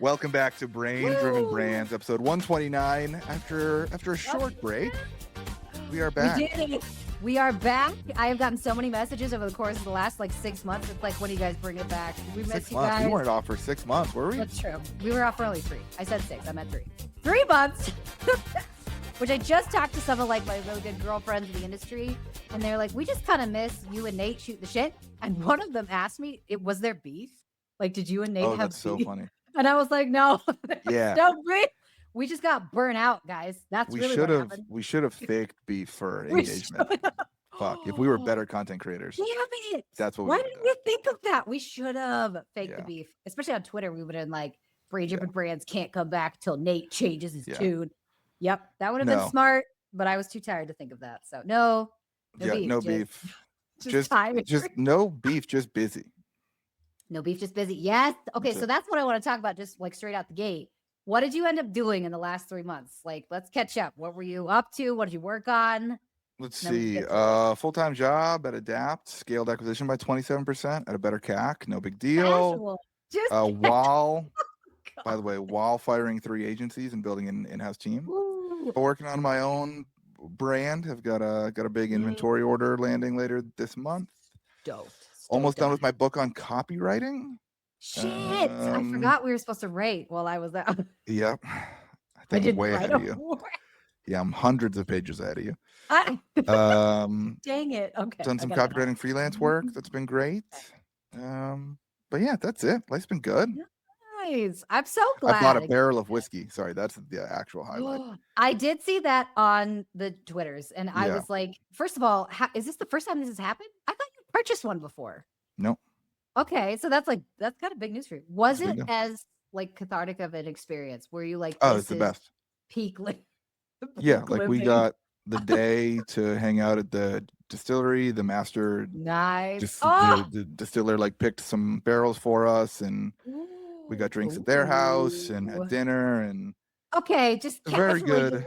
Welcome back to Brain Driven Woo! Brands, episode 129. After a short break, we are back. We did it. We are back. I have gotten so many messages over the course of the last 6 months. It's like, when do you guys bring it back? We miss 6 you months. guys. We weren't off for 6 months, were we? That's true. We were off for only 3. I said 6. I meant 3. 3 months. Which I just talked to some of my really good girlfriends in the industry, and they're like, we just kind of miss you and Nate shoot the shit. And one of them asked me, was there beef? Like, did you and Nate have beef? That's so funny. And I was like, no. Yeah. No beef. We just got burnt out, guys. That's We really should what have. happened. We should have faked beef for engagement. Fuck. If we were better content creators, Damn it. that's what. Why we didn't we think of that? We should have faked the Yeah. beef, especially on Twitter. We would have been like, Brain Driven Brands can't come back till Nate changes his tune. Yep, that would have been smart, but I was too tired to think of that. So no beef. No beef. Just tired. Just no beef. Just busy. No beef, just busy. Yes. Okay, so that's what I want to talk about, just straight out the gate. What did you end up doing in the last 3 months? Let's catch up. What were you up to? What did you work on? Let's see. Full-time job at Adapt, scaled acquisition by 27% at a better CAC. No big deal. By the way, while firing 3 agencies and building an in-house team. But working on my own brand. I've got a big inventory order landing later this month. Dope. Almost done with my book on copywriting. Shit. I forgot we were supposed to rate while I was out. Yep. I think I'm way ahead of you. Yeah, I'm hundreds of pages ahead of you. Dang it. Okay. Done some copywriting freelance work. That's been great. But yeah, that's it. Life's been good. Nice. I'm so glad. I bought a barrel of whiskey. Sorry, that's the actual highlight. I did see that on the Twitters, and I was like, first of all, is this the first time this has happened? I thought you purchased one before. No. Okay, so that's kind of big news for you. Was it as cathartic of an experience? Were you like, it's the best. Peak yeah, we got the day to hang out at the distillery. The master, nice. The distiller picked some barrels for us, and we got drinks at their house and had dinner, and just very good,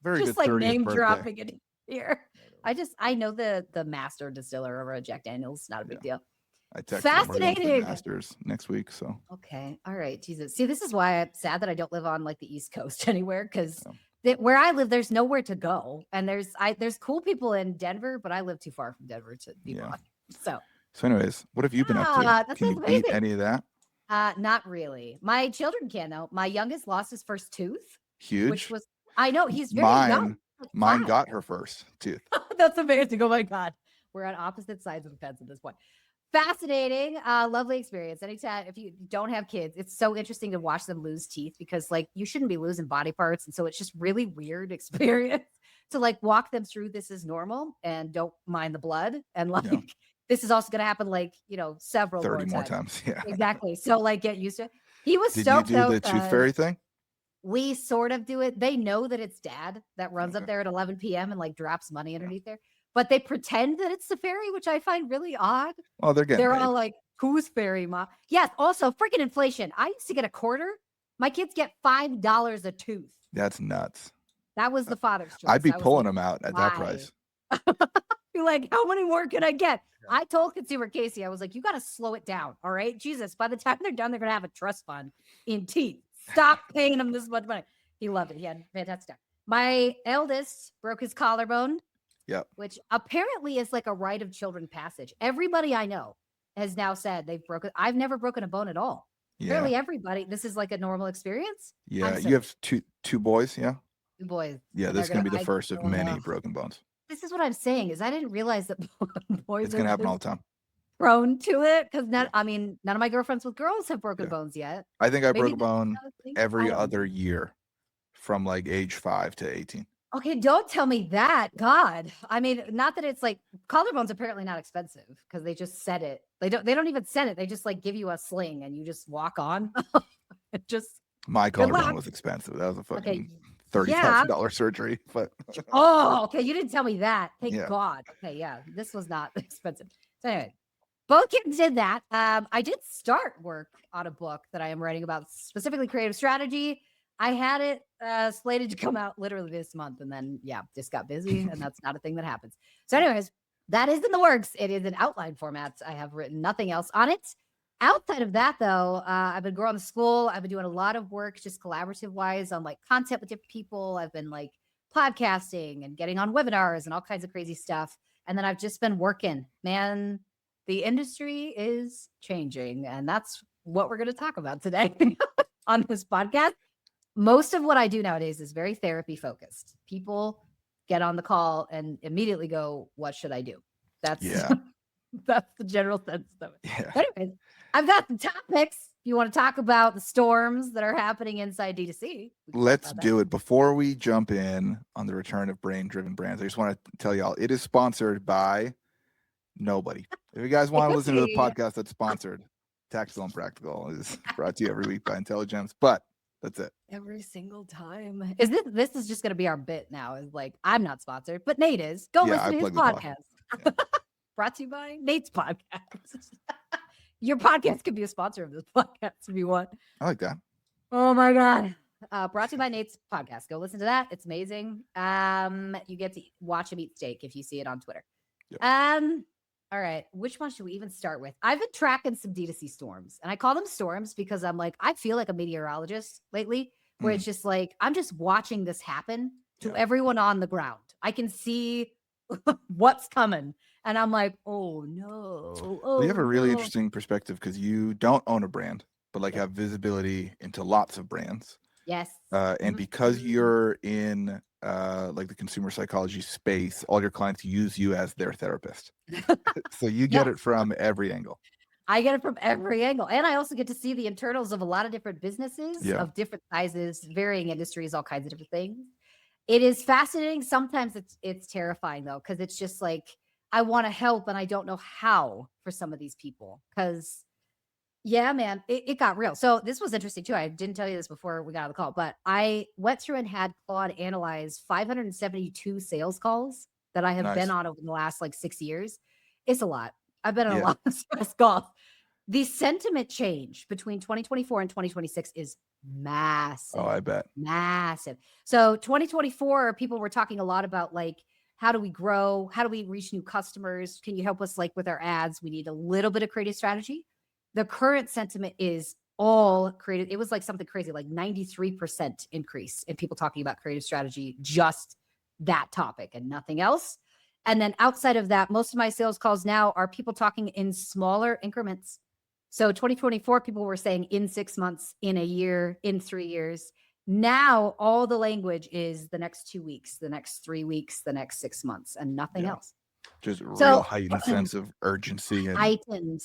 very just good. Name birthday. Dropping it here. I know the master distiller over at Jack Daniels. Not a big deal. I texted Fascinating. Masters next week, so okay, all right, Jesus. See, this is why I'm sad that I don't live on the East Coast anywhere, because where I live, there's nowhere to go, and there's cool people in Denver, but I live too far from Denver to be on. So anyways, what have you been up to? Can you beat any of that? Not really. My children can though. My youngest lost his first tooth. Huge. Which was I know he's very young. Mine got her first tooth. That's amazing. Oh my God. We're on opposite sides of the fence at this point. Fascinating, lovely experience. Anytime, if you don't have kids, it's so interesting to watch them lose teeth, because you shouldn't be losing body parts, and so it's just really weird experience to walk them through. This is normal, and don't mind the blood, and this is also going to happen several 30 more times. Yeah, exactly. So get used to it. He was stoked. Did you do the tooth fairy thing? We sort of do it. They know that it's dad that runs up there at 11 p.m. and drops money underneath there. But they pretend that it's the fairy, which I find really odd. Well, they're all like, who's fairy, Ma? Yes. Also, freaking inflation. I used to get a quarter. My kids get $5 a tooth. That's nuts. That was the father's choice. I'd be pulling them out at that price. You're like, how many more can I get? Yeah. I told consumer Casey, I was like, you got to slow it down. All right. Jesus, by the time they're done, they're going to have a trust fund in teeth. Stop paying them this much money. He loved it. He had fantastic time. My eldest broke his collarbone. Yep. Which apparently is a rite of children passage. Everybody I know has now said they've broken. I've never broken a bone at all. Yeah. Apparently everybody, this is a normal experience. Yeah. You have two boys. Yeah. 2 boys. Yeah. This is going to be the first of many broken bones. This is what I'm saying is I didn't realize that boys it's going to happen all the time. Prone to it, because none of my girlfriends with girls have broken bones yet. I think I broke a bone every other year from age 5 to 18. Okay, don't tell me that. God. Not that it's collarbone's apparently not expensive, because they just set it. They don't even set it. They just give you a sling and you just walk on. My collarbone was expensive. That was a fucking $30,000 surgery. But okay, you didn't tell me that. Thank God. Okay, yeah, this was not expensive. So anyway, both kids did that. I did start work on a book that I am writing about, specifically creative strategy. I had it slated to come out literally this month, and then just got busy, and that's not a thing that happens. So anyways, that is in the works. It is in outline format. I have written nothing else on it. Outside of that, though, I've been growing the school. I've been doing a lot of work just collaborative wise on like content with different people. I've been like podcasting and getting on webinars and all kinds of crazy stuff. And then I've just been working. Man, the industry is changing. And that's what we're going to talk about today on this podcast. Most of what I do nowadays is very therapy focused. People get on the call and immediately go, what should I do? That's that's the general sense of it. Yeah. But anyways, I've got the topics. If you want to talk about the storms that are happening inside D2C, let's do it. Before we jump in on the return of brain-driven brands, I just want to tell y'all it is sponsored by nobody. If you guys want to listen to the podcast that's sponsored, Tactical and Practical is brought to you every week by Intelligence, but that's it. Every single time. Is this is just going to be our bit now? Is like, I'm not sponsored, but Nate is. Go listen to his podcast. Yeah. Brought to you by Nate's podcast. Your podcast could be a sponsor of this podcast if you want. I like that. Oh my God. Brought to you by Nate's podcast. Go listen to that. It's amazing. You get to watch him eat steak if you see it on Twitter. Yep. All right. Which one should we even start with? I've been tracking some D2C storms, and I call them storms because I'm like, I feel like a meteorologist lately, where it's just like, I'm just watching this happen to everyone on the ground. I can see what's coming. And I'm like, oh no. You have a really interesting perspective because you don't own a brand, but like have visibility into lots of brands. Yes. And because you're in like the consumer psychology space, all your clients use you as their therapist. So you get it from every angle. I get it from every angle. And I also get to see the internals of a lot of different businesses of different sizes, varying industries, all kinds of different things. It is fascinating. Sometimes it's terrifying though, because it's just like, I want to help and I don't know how for some of these people. Because yeah, man, it got real. So this was interesting too. I didn't tell you this before we got on the call, but I went through and had Claude analyze 572 sales calls that I have been on over the last like 6 years. It's a lot. I've been on a lot of sales calls. The sentiment change between 2024 and 2026 is massive. Oh, I bet. Massive. So 2024, people were talking a lot about like, how do we grow? How do we reach new customers? Can you help us like with our ads? We need a little bit of creative strategy. The current sentiment is all creative. It was like something crazy, like 93% increase in people talking about creative strategy, just that topic and nothing else. And then outside of that, most of my sales calls now are people talking in smaller increments. So 2024, people were saying in 6 months, in a year, in 3 years. Now, all the language is the next 2 weeks, the next 3 weeks, the next 6 months, and nothing else. Just real heightened sense of urgency and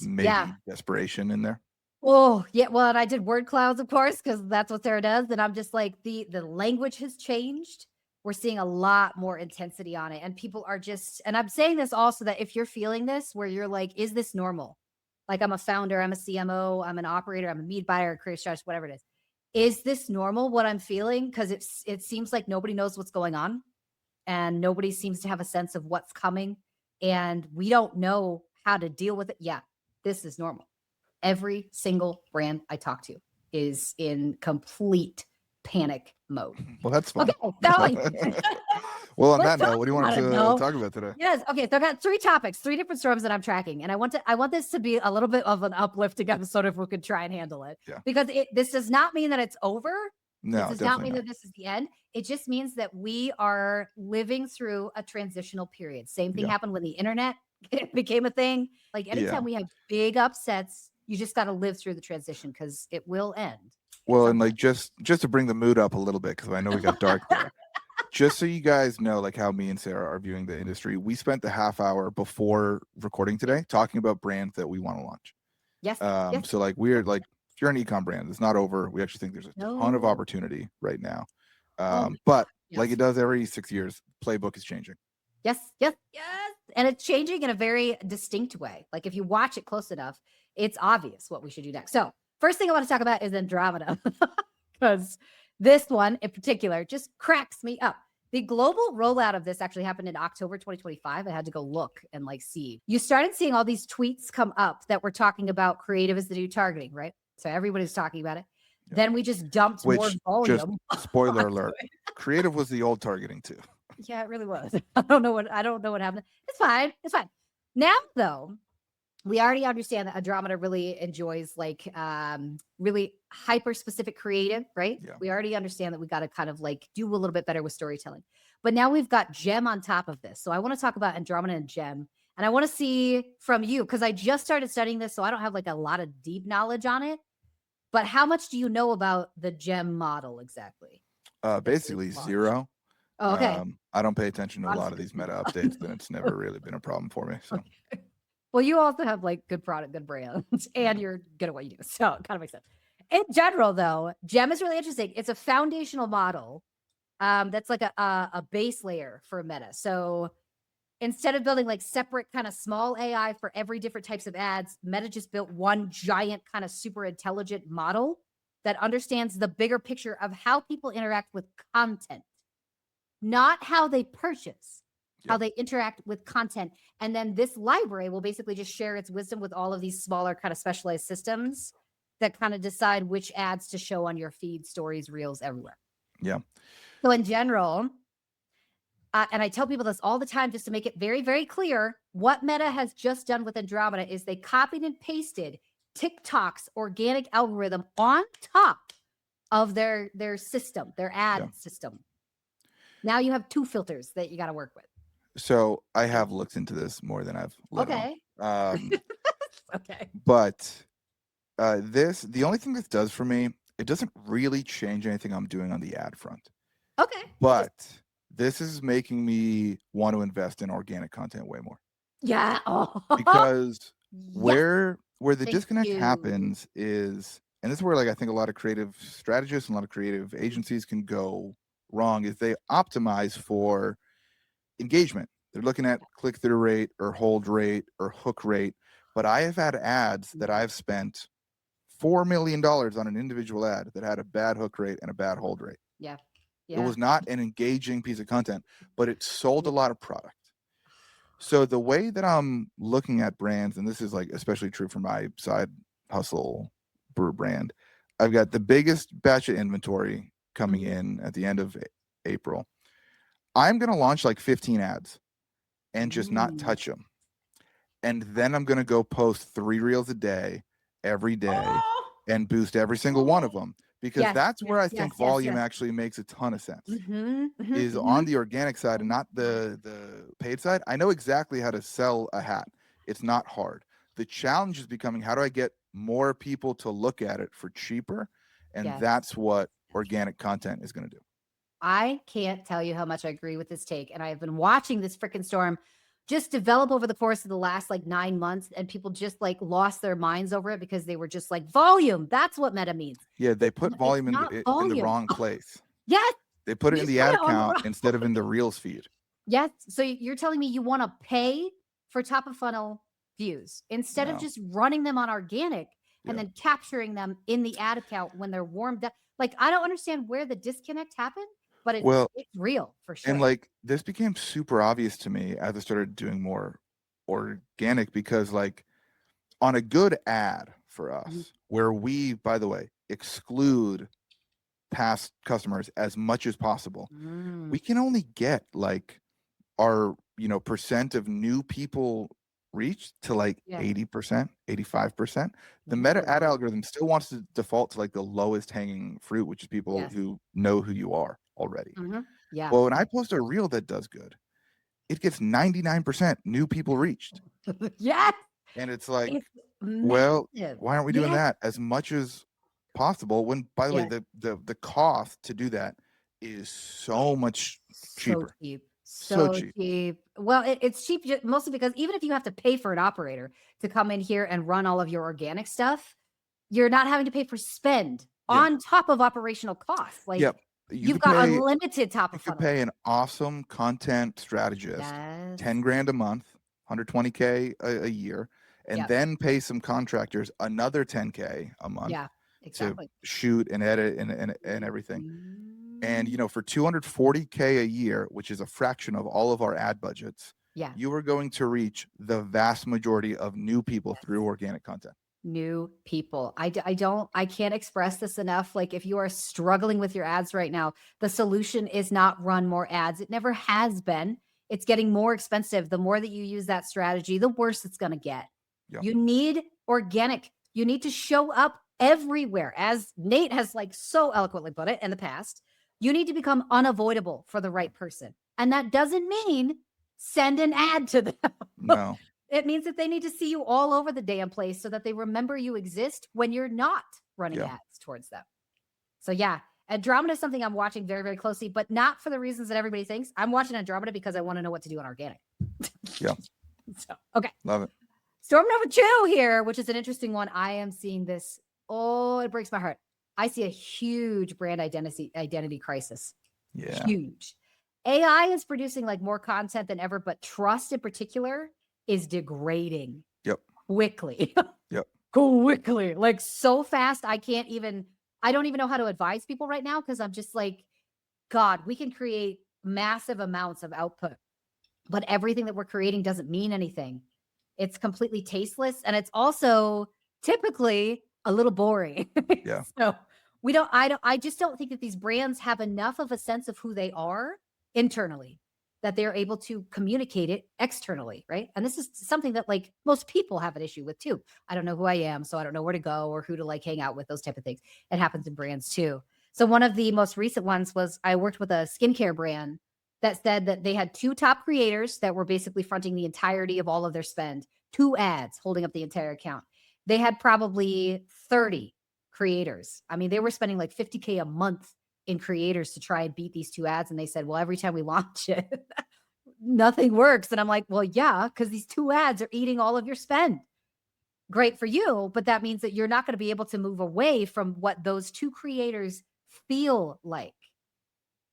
maybe desperation in there. Oh, yeah. Well, and I did word clouds, of course, because that's what Sarah does. And I'm just like, the language has changed. We're seeing a lot more intensity on it. And people are just, and I'm saying this also that if you're feeling this, where you're like, is this normal? Like I'm a founder, I'm a CMO, I'm an operator, I'm a meat buyer, a creative strategist, whatever it is. Is this normal, what I'm feeling? Because it seems like nobody knows what's going on and nobody seems to have a sense of what's coming. And we don't know how to deal with it. Yeah, this is normal. Every single brand I talk to is in complete panic mode. Well, that's fun. Okay, well, on that note, what do you want to talk about today? Yes. Okay. So I got 3 topics, 3 different storms that I'm tracking. And I want this to be a little bit of an uplifting episode if we could try and handle it. Yeah. Because this does not mean that it's over. No, this does not mean that this is the end. It just means that we are living through a transitional period. Same thing happened when the internet became a thing. Like anytime we have big upsets, you just got to live through the transition because it will end. Well, and like just to bring the mood up a little bit, because I know we got dark there. Just so you guys know, like how me and Sarah are viewing the industry, we spent the half hour before recording today talking about brands that we want to launch. Yes. So like we're like, if you're an e-com brand, it's not over. We actually think there's a ton of opportunity right now. But like it does every 6 years, playbook is changing. Yes. And it's changing in a very distinct way. Like if you watch it close enough, it's obvious what we should do next. So first thing I want to talk about is Andromeda, because this one in particular just cracks me up. The global rollout of this actually happened in October 2025. I had to go look and like see. You started seeing all these tweets come up that were talking about creative is the new targeting, right? So everybody's talking about it. Yeah. Then we just dumped more volume. Just spoiler alert. Creative was the old targeting too. Yeah, it really was. I don't know what happened. It's fine. Now though, we already understand that Andromeda really enjoys like really hyper specific creative, right? Yeah. We already understand that we got to kind of like do a little bit better with storytelling. But now we've got Gem on top of this. So I want to talk about Andromeda and Gem. And I want to see from you, because I just started studying this, so I don't have like a lot of deep knowledge on it. But how much do you know about the Gem model exactly? Basically zero. Oh, okay. I don't pay attention to a lot of Honestly, these meta updates, and it's never really been a problem for me. So okay. Well, you also have like good product, good brands, and you're good at what you do. So it kind of makes sense. In general, though, Gem is really interesting. It's a foundational model that's like a base layer for Meta. So instead of building like separate kind of small AI for every different types of ads, Meta just built one giant kind of super intelligent model that understands the bigger picture of how people interact with content, not how they purchase, how Yep. they interact with content. And then this library will basically just share its wisdom with all of these smaller kind of specialized systems that kind of decide which ads to show on your feed, stories, reels, everywhere. yeah. So in general, and I tell people this all the time just to make it very, very clear, what Meta has just done with Andromeda is they copied and pasted TikTok's organic algorithm on top of their system, their ad system. Now you have two filters that you got to work with. So I have looked into this more than I've let Okay. on. Okay. But the only thing this does for me, it doesn't really change anything I'm doing on the ad front. Okay. But this is making me want to invest in organic content way more. Yeah. Oh. Because Yes. where the Thank disconnect you. happens is, and this is where like I think a lot of creative strategists and a lot of creative agencies can go wrong, is they optimize for engagement. They're looking at click-through rate or hold rate or hook rate. But I have had ads that I've spent $4 million on an individual ad that had a bad hook rate and a bad hold rate. Yeah. It was not an engaging piece of content, but it sold a lot of product. So the way that I'm looking at brands, and this is like especially true for my side hustle brew brand, I've got the biggest batch of inventory coming in at the end of April. I'm going to launch like 15 ads and just not touch them. And then I'm going to go post 3 reels a day, every day, and boost every single one of them. Because that's where I think volume actually makes a ton of sense. Is on the organic side and not the paid side. I know exactly how to sell a hat. It's not hard. The challenge is becoming, how do I get more people to look at it for cheaper? And that's what organic content is going to do. I can't tell you how much I agree with this take. And I have been watching this freaking storm just develop over the course of the last like 9 months, and people just like lost their minds over it because they were just like, volume. That's what Meta means. Yeah, they put volume in the wrong place. Yes. They put it in the ad account instead of in the Reels feed. Yes. So you're telling me you want to pay for top of funnel views instead of just running them on organic and then capturing them in the ad account when they're warmed up. Like, I don't understand where the disconnect happened, but it's real for sure. And like this became super obvious to me as I started doing more organic, because like on a good ad for us, where we, by the way, exclude past customers as much as possible, we can only get like our percent of new people reached to like 80%, 85%. The meta ad algorithm still wants to default to like the lowest hanging fruit, which is people who know who you are already. Well, when I post a reel that does good, it gets 99% new people reached. And it's like, well, why aren't we doing that as much as possible, when, by the way, the cost to do that is so much cheaper. So cheap. Well, it's cheap mostly because even if you have to pay for an operator to come in here and run all of your organic stuff, you're not having to pay for spend on top of operational costs. Like, you've got unlimited top of funnel. You could pay an awesome content strategist 10 grand a month, 120K a year, and then pay some contractors another 10K a month to shoot and edit and everything. And for 240K a year, which is a fraction of all of our ad budgets, you are going to reach the vast majority of new people through organic content. New people. I can't express this enough. Like, if you are struggling with your ads right now, the solution is not run more ads. It never has been. It's getting more expensive. The more that you use that strategy, the worse it's going to get. Yep. You need organic. You need to show up everywhere. As Nate has like so eloquently put it in the past, you need to become unavoidable for the right person. And that doesn't mean send an ad to them. No. It means that they need to see you all over the damn place so that they remember you exist when you're not running Yeah. ads towards them. So yeah, Andromeda is something I'm watching very, very closely, but not for the reasons that everybody thinks. I'm watching Andromeda because I want to know what to do on organic. Yeah. So, okay. Love it. Storm number 2 here, which is an interesting one. I am seeing this. Oh, it breaks my heart. I see a huge brand identity crisis. Yeah. Huge. AI is producing like more content than ever, but trust in particular is degrading. Yep. Quickly. Yep. Quickly. Like so fast. I don't even know how to advise people right now because I'm just like, God, we can create massive amounts of output, but everything that we're creating doesn't mean anything. It's completely tasteless. And it's also typically a little boring. Yeah. So I just don't think that these brands have enough of a sense of who they are internally that they're able to communicate it externally. Right. And this is something that like most people have an issue with too. I don't know who I am, so I don't know where to go or who to like hang out with, those type of things. It happens in brands too. So one of the most recent ones was I worked with a skincare brand that said that they had 2 top creators that were basically fronting the entirety of all of their spend, 2 ads holding up the entire account. They had probably 30 creators. I mean, they were spending like $50K a month in creators to try and beat these 2 ads. And they said, well, every time we launch it, nothing works. And I'm like, well, yeah, because these 2 ads are eating all of your spend. Great for you, but that means that you're not going to be able to move away from what those 2 creators feel like.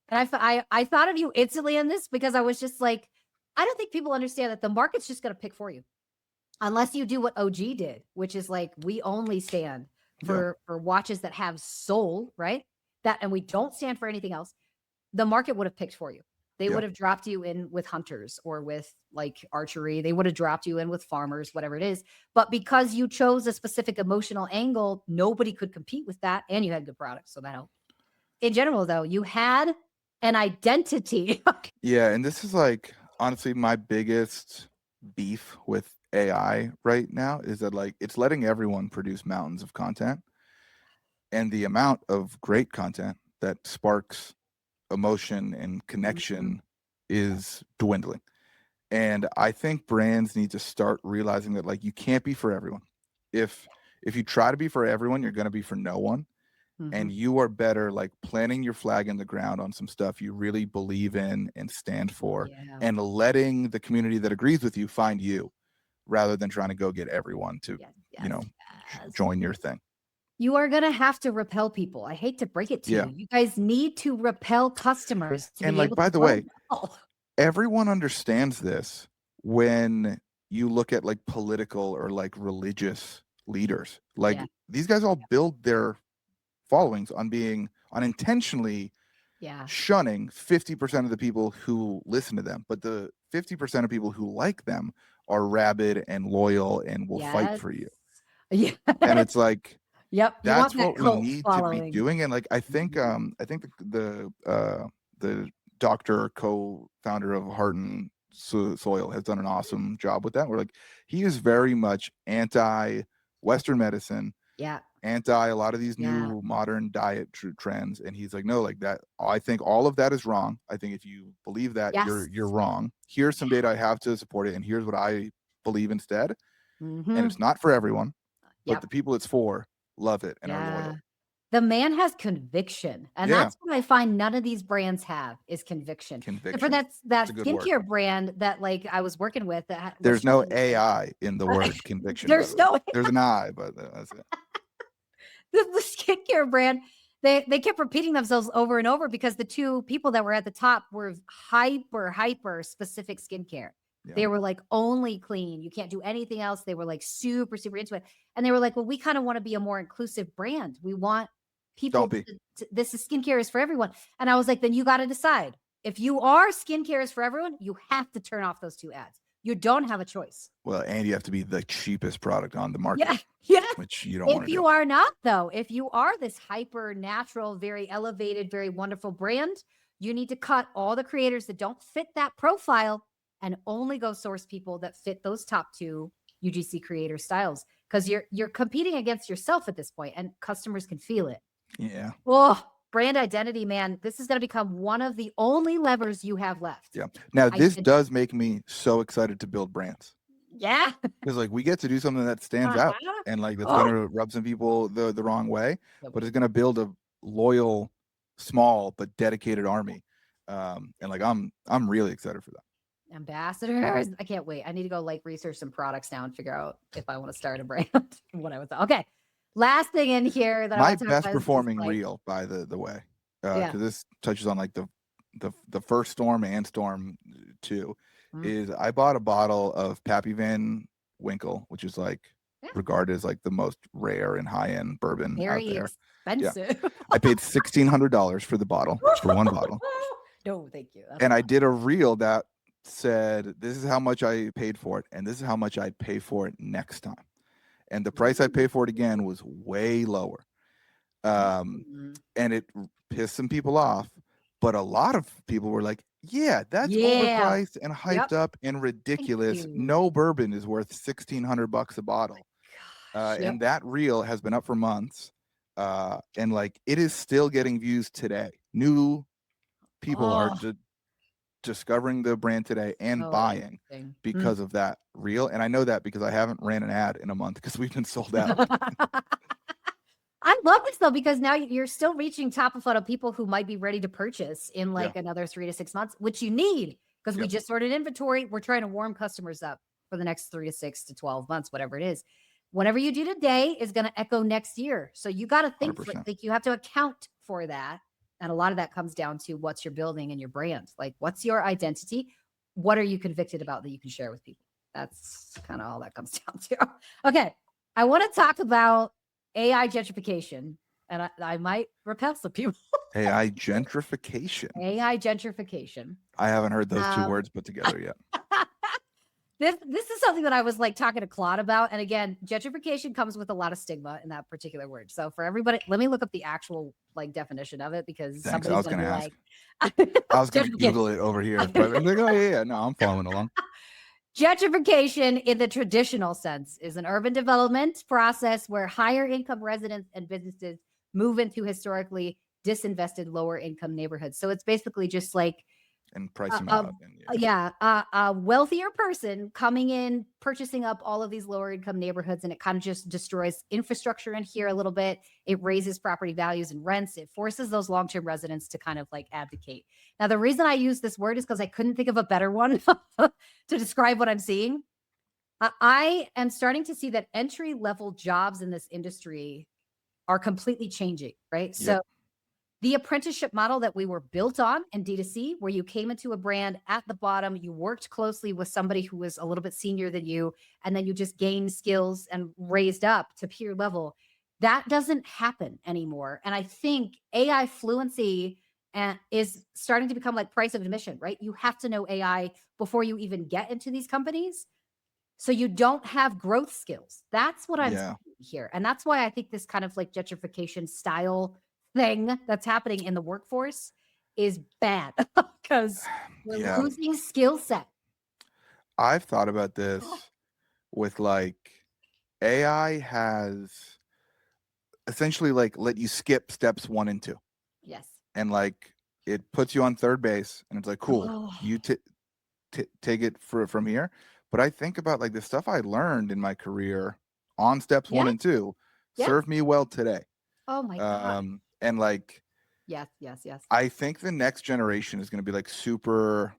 And I thought of you instantly in this because I was just like, I don't think people understand that the market's just going to pick for you. Unless you do what OG did, which is like, we only stand for watches that have soul, right? And we don't stand for anything else. The market would have picked for you. They would have dropped you in with hunters or with like archery. They would have dropped you in with farmers, whatever it is. But because you chose a specific emotional angle, nobody could compete with that. And you had good products. So that helped. In general, though, you had an identity. Yeah. And this is like, honestly, my biggest beef with AI right now is that like it's letting everyone produce mountains of content, and the amount of great content that sparks emotion and connection is dwindling. And I think brands need to start realizing that like you can't be for everyone. If you try to be for everyone, you're going to be for no one. And you are better like planting your flag in the ground on some stuff you really believe in and stand for, and letting the community that agrees with you find you, rather than trying to go get everyone to join your thing. You are going to have to repel people. I hate to break it to you. You guys need to repel customers. And like, by the way, everyone understands this when you look at like political or like religious leaders. Like these guys all build their followings on intentionally shunning 50% of the people who listen to them. But the 50% of people who like them are rabid and loyal and will fight for you. Yeah. And it's like, that's what we need to be doing. And like, I think the doctor co-founder of Heart and Soil has done an awesome job with that. We're like, he is very much anti-Western medicine. Anti a lot of these new modern diet trends, and he's like, no, like that, I think all of that is wrong. I think if you believe that, you're wrong. Here's some data I have to support it, and here's what I believe instead. And it's not for everyone, but the people it's for love it and are loyal. The man has conviction, and that's what I find none of these brands have is conviction. For that skincare brand that like I was working with, there's no AI in the word conviction. There's an I, but that's it. The skincare brand, they kept repeating themselves over and over because the 2 people that were at the top were hyper specific skincare. They were like only clean. You can't do anything else. They were like super into it. And they were like, well, we kind of want to be a more inclusive brand. We want people this is skincare is for everyone. And I was like, then you got to decide. If you are skincare is for everyone, you have to turn off those 2 ads. You don't have a choice. Well, and you have to be the cheapest product on the market. Which you don't want to do. If you are not, though, if you are this hyper natural, very elevated, very wonderful brand, you need to cut all the creators that don't fit that profile and only go source people that fit those top 2 UGC creator styles, because you're competing against yourself at this point, and customers can feel it. Yeah. Oh, brand identity, man. This is going to become one of the only levers you have left. Yeah. Now, this Identity. does make me so excited to build brands. Yeah. Because like we get to do something that stands out, and like that's gonna rub some people the wrong way, but it's gonna build a loyal, small but dedicated army. And like I'm really excited for that. Ambassadors. I can't wait. I need to go like research some products now and figure out if I want to start a brand. What I was okay. Last thing in here that my best performing reel, by the way, because this touches on like the first storm and storm 2, is I bought a bottle of Pappy Van Winkle, which is like regarded as like the most rare and high end bourbon out there. Expensive. Yeah. I paid $1,600 for the bottle, for one bottle. No, thank you. And I did a reel that said, this is how much I paid for it, and this is how much I'd pay for it next time. And the price I'd pay for it again was way lower. And it pissed some people off, but a lot of people were like, yeah, that's overpriced and hyped up and ridiculous. No bourbon is worth $1,600 a bottle. And that reel has been up for months. And like it is still getting views today. New people are discovering the brand today and buying because of that reel. And I know that because I haven't ran an ad in a month because we've been sold out. I love this though, because now you're still reaching top of funnel people who might be ready to purchase in like another 3 to 6 months, which you need because we just sorted inventory. We're trying to warm customers up for the next 3 to 6 to 12 months, whatever it is. Whatever you do today is going to echo next year. So you got to think like you have to account for that. And a lot of that comes down to what's your building and your brand. Like, what's your identity? What are you convicted about that you can share with people? That's kind of all that comes down to. Okay. I want to talk about AI gentrification, and I might repel some people. AI gentrification. AI gentrification. I haven't heard those 2 words put together yet. This is something that I was like talking to Claude about. And again, gentrification comes with a lot of stigma in that particular word. So for everybody, let me look up the actual like definition of it because Thanks. I was going to ask. I was going to Google it over here. But I'm like, oh yeah, no, I'm following along. Gentrification in the traditional sense is an urban development process where higher income residents and businesses move into historically disinvested lower income neighborhoods. So it's basically just like and price them out. A wealthier person coming in, purchasing up all of these lower income neighborhoods, and it kind of just destroys infrastructure in here a little bit. It raises property values and rents. It forces those long-term residents to kind of like advocate. Now, the reason I use this word is because I couldn't think of a better one to describe what I'm seeing. I am starting to see that entry-level jobs in this industry are completely changing, right? Yep. So the apprenticeship model that we were built on in D2C, where you came into a brand at the bottom, you worked closely with somebody who was a little bit senior than you, and then you just gained skills and raised up to peer level. That doesn't happen anymore. And I think AI fluency is starting to become like price of admission, right? You have to know AI before you even get into these companies. So you don't have growth skills. That's what I'm saying here. And that's why I think this kind of like gentrification style thing that's happening in the workforce is bad because we're losing skill set. I've thought about this with like AI has essentially like let you skip steps 1 and 2. Yes. And like it puts you on third base and it's like, cool, you take it from here. But I think about like the stuff I learned in my career on steps 1 and 2 served me well today. Oh my God. And like, yes. I think the next generation is going to be like super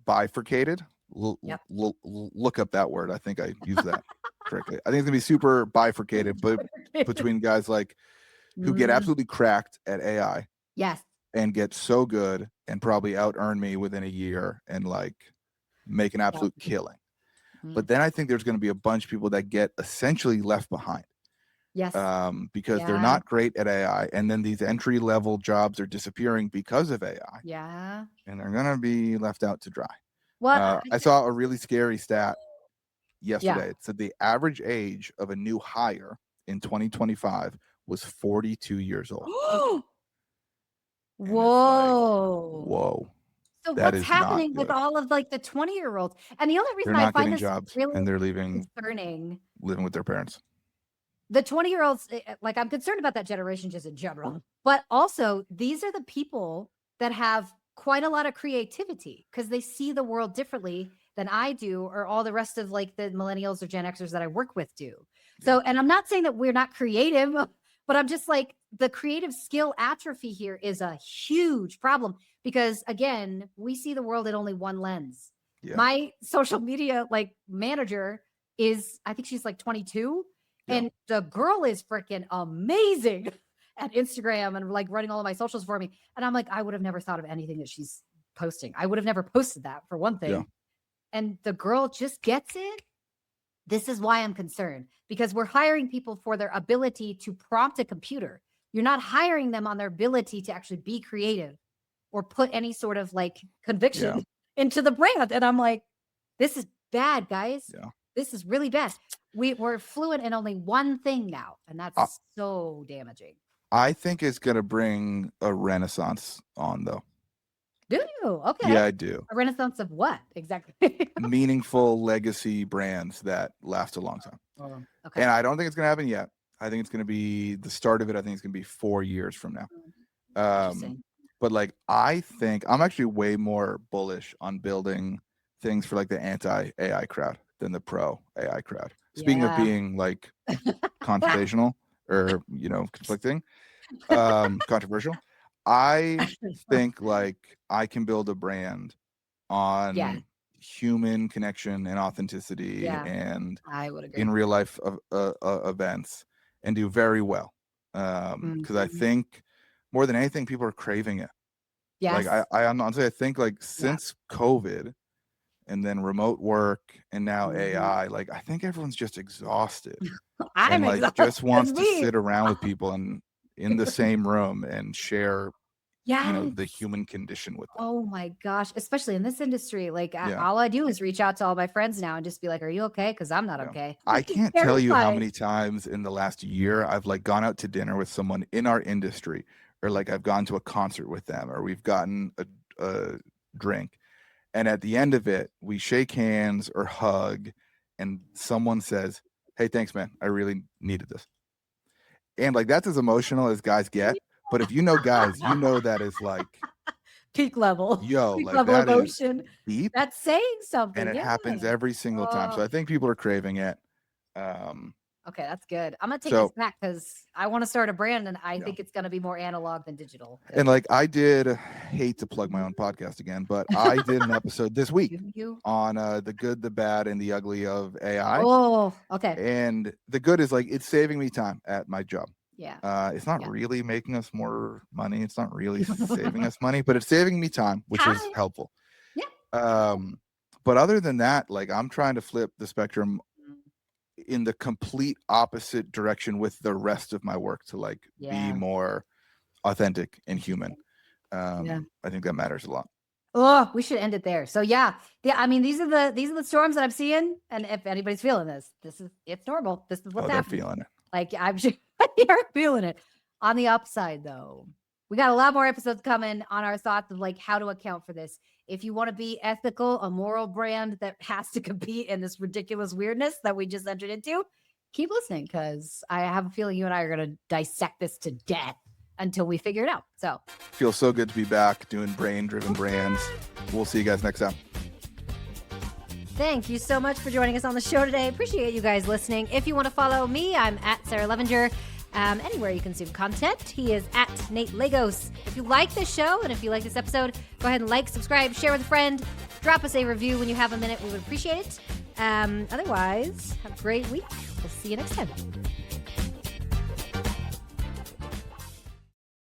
bifurcated. Look up that word. I think I used that correctly. I think it's going to be super bifurcated, but between guys like who get absolutely cracked at AI. Yes. And get so good and probably out earn me within a year and like make an absolute killing. But then I think there's going to be a bunch of people that get essentially left behind. Yes. Because they're not great at AI. And then these entry level jobs are disappearing because of AI. Yeah. And they're going to be left out to dry. Well, I saw a really scary stat yesterday. It said the average age of a new hire in 2025 was 42 years old. Whoa. Like, whoa. So That what's is not happening with good. all of like the 20-year-olds? And the only They're reason I not find getting this jobs really and they're living concerning, living with their parents. the 20-year-olds, like I'm concerned about that generation just in general, but also these are the people that have quite a lot of creativity because they see the world differently than I do, or all the rest of like the millennials or Gen Xers that I work with do. So, and I'm not saying that we're not creative, but I'm just like, the creative skill atrophy here is a huge problem because again, we see the world in only one lens. Yeah. My social media like manager is, I think she's like 22. Yeah. And the girl is freaking amazing at Instagram and like running all of my socials for me. And I'm like, I would have never thought of anything that she's posting. I would have never posted that for one thing. Yeah. And the girl just gets it. This is why I'm concerned, because we're hiring people for their ability to prompt a computer. You're not hiring them on their ability to actually be creative or put any sort of like conviction into the brand. And I'm like, this is bad, guys. Yeah. This is really bad. We're fluent in only one thing now, and that's so damaging. I think it's going to bring a renaissance on, though. Do you? Okay. Yeah, I do. A renaissance of what exactly? Meaningful legacy brands that last a long time. Okay. And I don't think it's going to happen yet. I think it's going to be the start of it. I think it's going to be 4 years from now. But like, I think I'm actually way more bullish on building things for like the anti-AI crowd than the pro-AI crowd. Speaking of being like confrontational or, conflicting, controversial, I think like I can build a brand on human connection and authenticity and I would agree. in real life events and do very well. Because I think more than anything, people are craving it. Yes. Like I honestly, I think like since COVID and then remote work and now AI, like I think everyone's just exhausted. I'm like exhausted. just wants to sit around with people and in the same room and share the human condition with them. Oh my gosh, especially in this industry. Like all I do is reach out to all my friends now and just be like, are you okay? Because I'm not okay. I can't tell you how many times in the last year I've like gone out to dinner with someone in our industry, or like I've gone to a concert with them, or we've gotten a drink, and at the end of it we shake hands or hug and someone says, hey, thanks man, I really needed this. And like that's as emotional as guys get. But if you know guys, you know that is like peak level. Peak like level that emotion. Deep. That's saying something. And it happens every single time. So I think people are craving it. Okay, that's good. I'm gonna take this back because I want to start a brand and I think it's gonna be more analog than digital. And like I hate to plug my own podcast again, but I did an episode this week on the good, the bad, and the ugly of AI. Oh, okay. And the good is like it's saving me time at my job. Yeah. It's not really making us more money. It's not really saving us money, but it's saving me time, which is helpful. Yeah. But other than that, like I'm trying to flip the spectrum in the complete opposite direction with the rest of my work to like be more authentic and human. I think that matters a lot. Oh, we should end it there. So I mean, these are the storms that I'm seeing, and if anybody's feeling this, it's normal. This is what's happening. They're feeling it. Like I'm sure you're feeling it. On the upside, though, we got a lot more episodes coming on our thoughts of like how to account for this. If you want to be ethical, a moral brand that has to compete in this ridiculous weirdness that we just entered into, keep listening because I have a feeling you and I are going to dissect this to death until we figure it out. So feels so good to be back doing brain-driven brands. We'll see you guys next time. Thank you so much for joining us on the show today. Appreciate you guys listening. If you want to follow me, I'm at Sarah Levinger. Anywhere you consume content, he is at Nate Lagos. If you like this show and if you like this episode, go ahead and like, subscribe, share with a friend, drop us a review when you have a minute. We would appreciate it. Otherwise, have a great week. We'll see you next time.